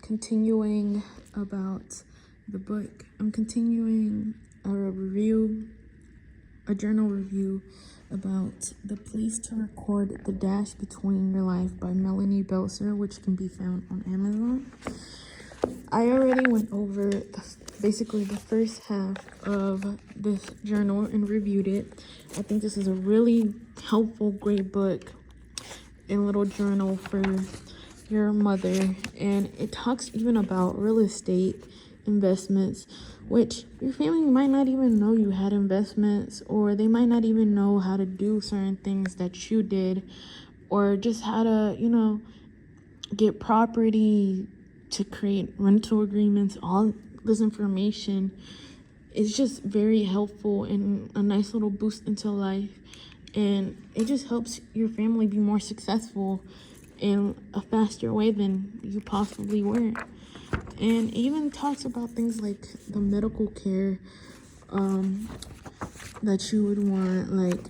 Continuing about the book, I'm continuing a journal review about The Place to Record the Dash Between Your Life by Melanie Belser, which can be found on Amazon. I already went over basically the first half of this journal and reviewed it. I think this is a really helpful, great book and little journal for your mother, and it talks even about real estate investments, which your family might not even know you had investments, or they might not even know how to do certain things that you did, or just how to get property, to create rental agreements. All this information is just very helpful and a nice little boost into life, and it just helps your family be more successful in a faster way than you possibly were. And even talks about things like the medical care that you would want.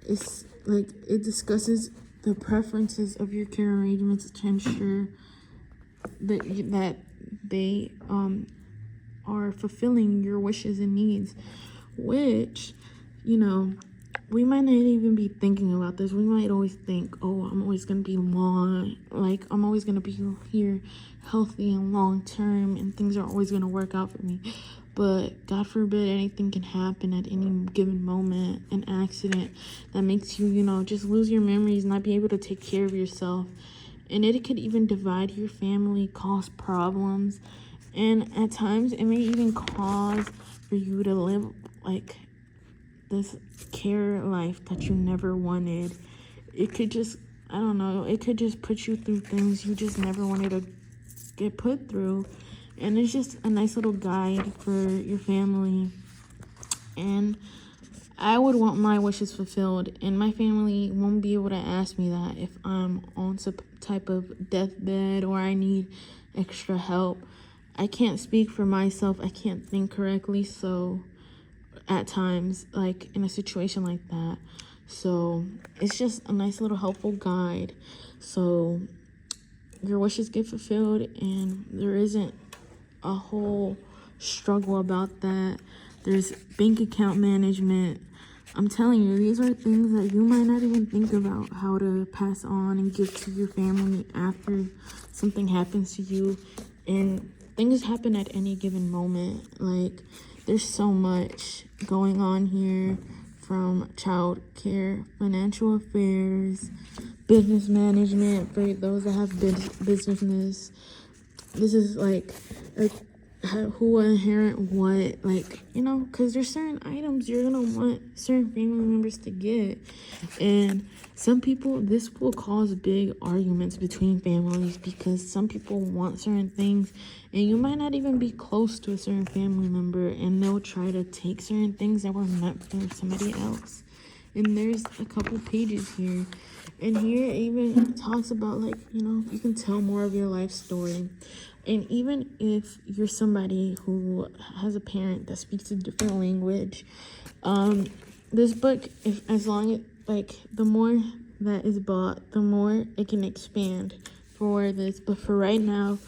It discusses the preferences of your care arrangements to ensure that they are fulfilling your wishes and needs, which we might not even be thinking about this. We might always think, oh, I'm always going to be I'm always going to be here healthy and long term, and things are always going to work out for me. But God forbid, anything can happen at any given moment, an accident that makes you, just lose your memories, not be able to take care of yourself. And it could even divide your family, cause problems. And at times, it may even cause for you to live this care life that you never wanted. It could just, it could just put you through things you just never wanted to get put through. And it's just a nice little guide for your family. And I would want my wishes fulfilled, and my family won't be able to ask me that if I'm on some type of deathbed or I need extra help. I can't speak for myself. I can't think correctly, so at times, in a situation like that. So it's just a nice little helpful guide, so your wishes get fulfilled and there isn't a whole struggle about that. There's bank account management. I'm telling you, these are things that you might not even think about how to pass on and give to your family after something happens to you. And things happen at any given moment. There's so much going on here, from child care, financial affairs, business management for those that have business. This is who will inherit what, because there's certain items you're gonna want certain family members to get, and some people, this will cause big arguments between families because some people want certain things and you might not even be close to a certain family member, and they'll try to take certain things that were meant for somebody else. And there's a couple pages here, and here it even talks about you can tell more of your life story. And even if you're somebody who has a parent that speaks a different language, this book, the more that is bought, the more it can expand for this. But for right now,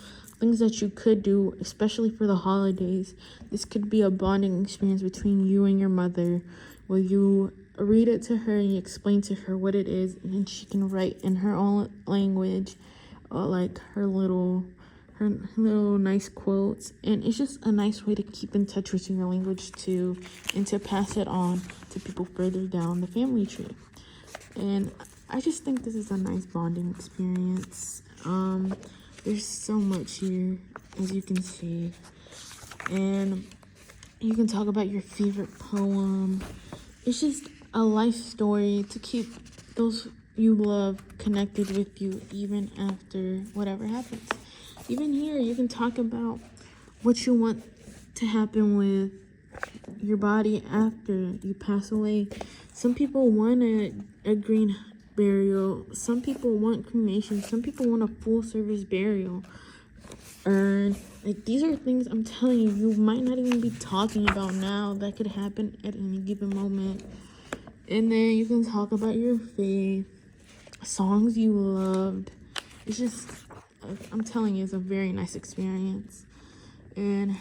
things that you could do, especially for the holidays, this could be a bonding experience between you and your mother, where you read it to her and you explain to her what it is, and then she can write in her own language, her little nice quotes. And it's just a nice way to keep in touch with your language too, and to pass it on to people further down the family tree. And I just think this is a nice bonding experience. There's so much here, as you can see, and you can talk about your favorite poem. It's just a life story to keep those you love connected with you even after whatever happens. Even here, you can talk about what you want to happen with your body after you pass away. Some people want a green burial. Some people want cremation. Some people want a full service burial. And these are things, I'm telling you, you might not even be talking about now that could happen at any given moment. And then you can talk about your faith, songs you loved. It's just I'm telling you, it's a very nice experience. And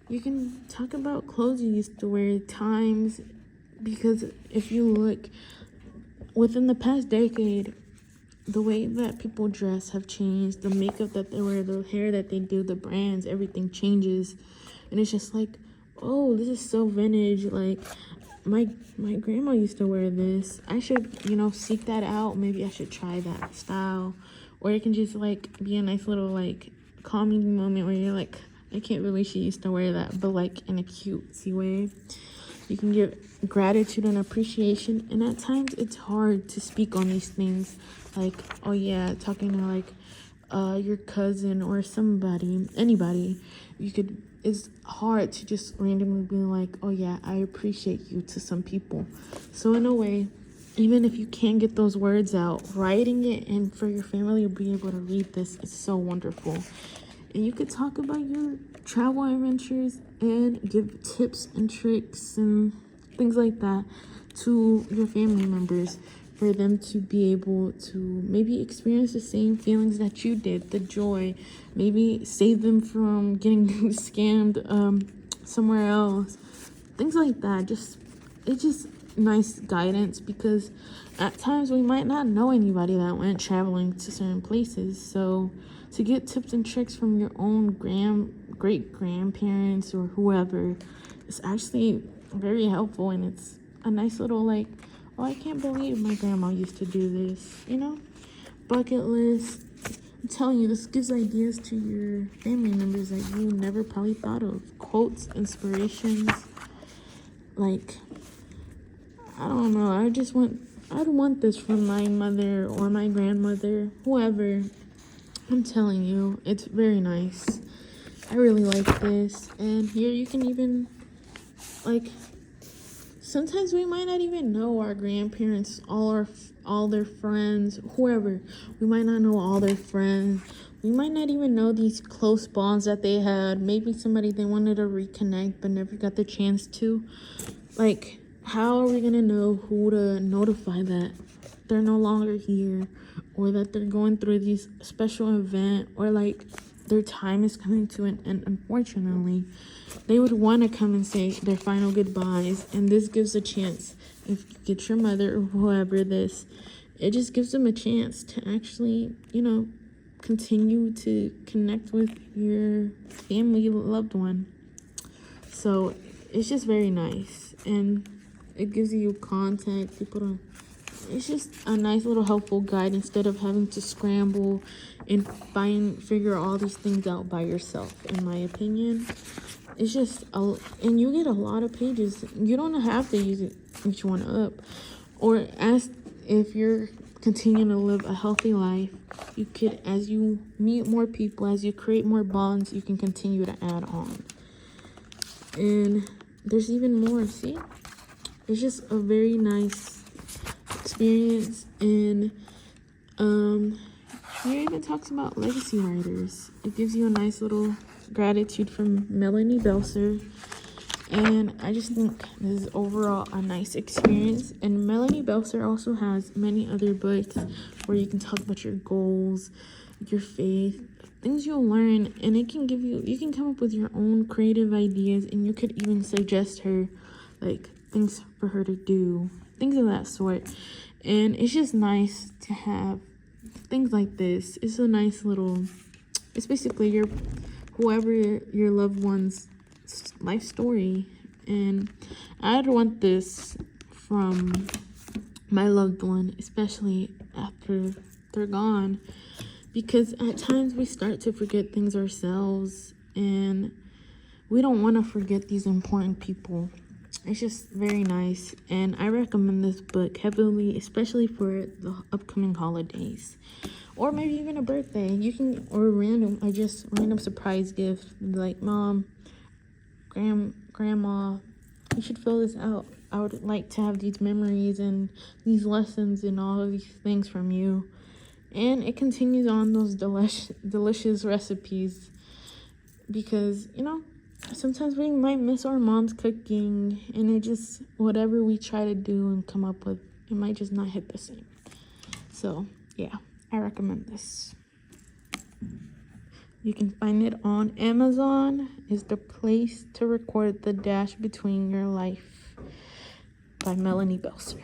you can talk about clothes you used to wear, times, because if you look within the past decade, the way that people dress have changed, the makeup that they wear, the hair that they do, the brands, everything changes. And it's just like, oh, this is so vintage. Like, my grandma used to wear this. I should, seek that out. Maybe I should try that style. Or it can just like be a nice little like calming moment where you're like, I can't believe she used to wear that, but like in a cutesy way. You can give gratitude and appreciation, and at times it's hard to speak on these things, like, oh yeah, talking to like your cousin or somebody, anybody. It's hard to just randomly be like, oh yeah, I appreciate you, to some people. So in a way, even if you can't get those words out, writing it and for your family to be able to read this is so wonderful. And you could talk about your travel adventures and give tips and tricks and things like that to your family members for them to be able to maybe experience the same feelings that you did, the joy, maybe save them from getting scammed somewhere else, things like that. It's just nice guidance, because at times we might not know anybody that went traveling to certain places. So to get tips and tricks from your own great grandparents or whoever is actually very helpful, and it's a nice little like, oh, I can't believe my grandma used to do this, bucket list. I'm telling you, this gives ideas to your family members that you never probably thought of. Quotes, inspirations, like, I don't know, I'd want this from my mother or my grandmother, whoever. I'm telling you, it's very nice. I really like this. And here you can even, like, sometimes we might not even know our grandparents, all their friends, whoever. We might not know all their friends. We might not even know these close bonds that they had. Maybe somebody they wanted to reconnect but never got the chance to. Like, how are we gonna know who to notify that they're no longer here, or that they're going through these special event, or like their time is coming to an end? Unfortunately, they would want to come and say their final goodbyes, and this gives a chance. If you get your mother or whoever this, it just gives them a chance to actually, continue to connect with your family, loved one. So it's just very nice, and it gives you contact people to. It's just a nice little helpful guide instead of having to scramble and figure all these things out by yourself. In my opinion, it's just and you get a lot of pages. You don't have to use it each one up, or as if you're continuing to live a healthy life, you could, as you meet more people, as you create more bonds, you can continue to add on. And there's even more. See, it's just a very nice experience. And here even talks about legacy writers. It gives you a nice little gratitude from Melanie Belser, and I just think this is overall a nice experience. And Melanie Belser also has many other books where you can talk about your goals, your faith, things you'll learn, and it can give you can come up with your own creative ideas, and you could even suggest her like things for her to do, things of that sort. And it's just nice to have things like this. It's a nice little, it's basically whoever your loved one's life story. And I'd want this from my loved one, especially after they're gone, because at times we start to forget things ourselves, and we don't want to forget these important people. It's just very nice, and I recommend this book heavily, especially for the upcoming holidays, or maybe even a birthday. You can, or random surprise gift, like, Mom, Grandma, you should fill this out. I would like to have these memories and these lessons and all of these things from you. And it continues on those delicious recipes, because sometimes we might miss our mom's cooking, and it just, whatever we try to do and come up with, it might just not hit the same. So yeah, I recommend this. You can find it on Amazon. Is the place to record the dash between your life by Melanie Belser.